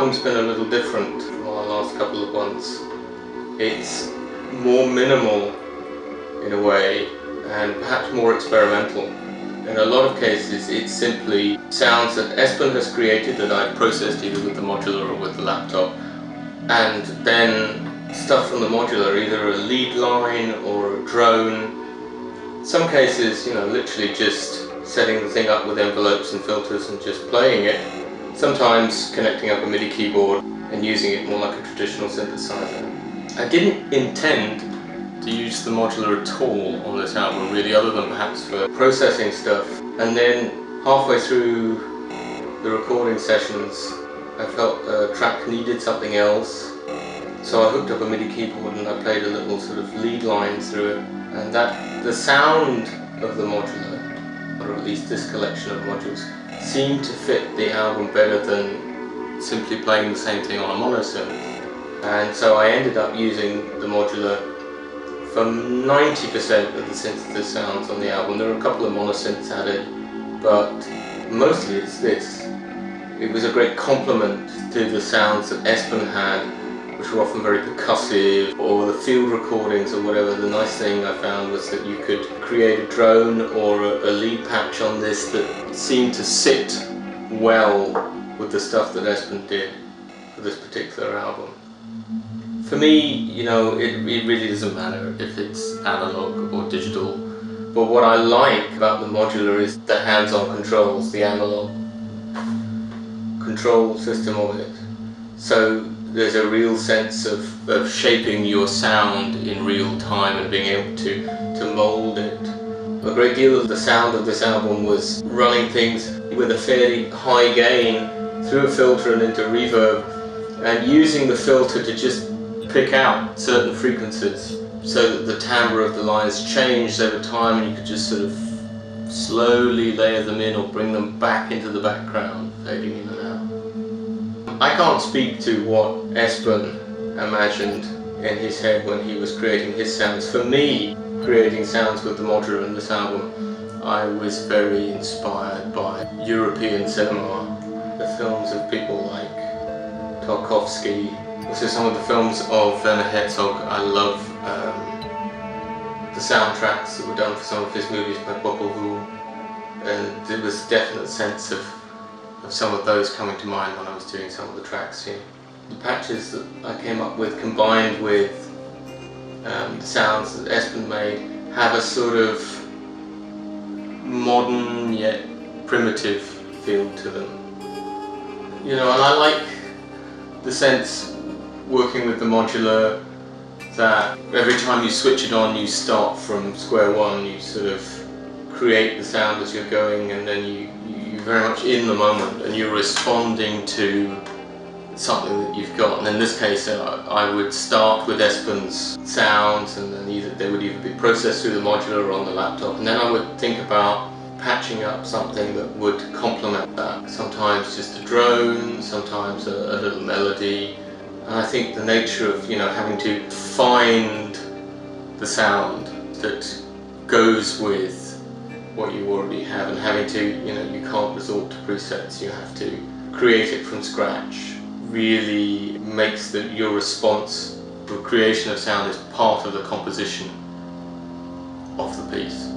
album's been a little different from our last couple of ones. It's more minimal in a way, and perhaps more experimental. In a lot of cases it's simply sounds that Espen has created that I've processed either with the modular or with the laptop, and then stuff from the modular, either a lead line or a drone. Some cases, literally just setting the thing up with envelopes and filters and just playing it. Sometimes connecting up a MIDI keyboard and using it more like a traditional synthesizer. I didn't intend to use the modular at all on this album really, other than perhaps for processing stuff. And then halfway through the recording sessions I felt a track needed something else, so I hooked up a MIDI keyboard and I played a little sort of lead line through it, and the sound of the modular, or at least this collection of modules, seemed to fit the album better than simply playing the same thing on a monosynth. And so I ended up using the modular for 90% of the synthesis sounds on the album. There are a couple of monosynths added, but mostly it's this. It was a great complement to the sounds that Espen had, which were often very percussive, or the field recordings or whatever. The nice thing I found was that you could create a drone or a lead patch on this that seemed to sit well with the stuff that Espen did for this particular album. For me, it really doesn't matter if it's analog or digital, but what I like about the modular is the hands-on controls, the analog control system of it. So there's a real sense of shaping your sound in real time and being able to mold it. A great deal of the sound of this album was running things with a fairly high gain through a filter and into reverb, and using the filter to just pick out certain frequencies so that the timbre of the lines changed over time, and you could just sort of slowly layer them in or bring them back into the background, fading in and out. I can't speak to what Espen imagined in his head when he was creating his sounds. For me, creating sounds with the modular in this album, I was very inspired by European cinema, the films of people like Tarkovsky, also some of the films of Werner Herzog. I love the soundtracks that were done for some of his movies by Popol Vuh, and there was a definite sense of some of those coming to mind when I was doing some of the tracks here. The patches that I came up with, combined with the sounds that Espen made, have a sort of modern yet primitive feel to them. And I like the sense, working with the modular, that every time you switch it on you start from square one. You sort of create the sound as you're going, and then you're very much in the moment and you're responding to something that you've got. And in this case I would start with Espen's sounds, and then they would either be processed through the modular or on the laptop, and then I would think about patching up something that would complement that. Sometimes just a drone, sometimes a little melody. And I think the nature of having to find the sound that goes with what you already have, and having to, you can't resort to presets, you have to create it from scratch, really makes your response, the creation of sound, is part of the composition of the piece.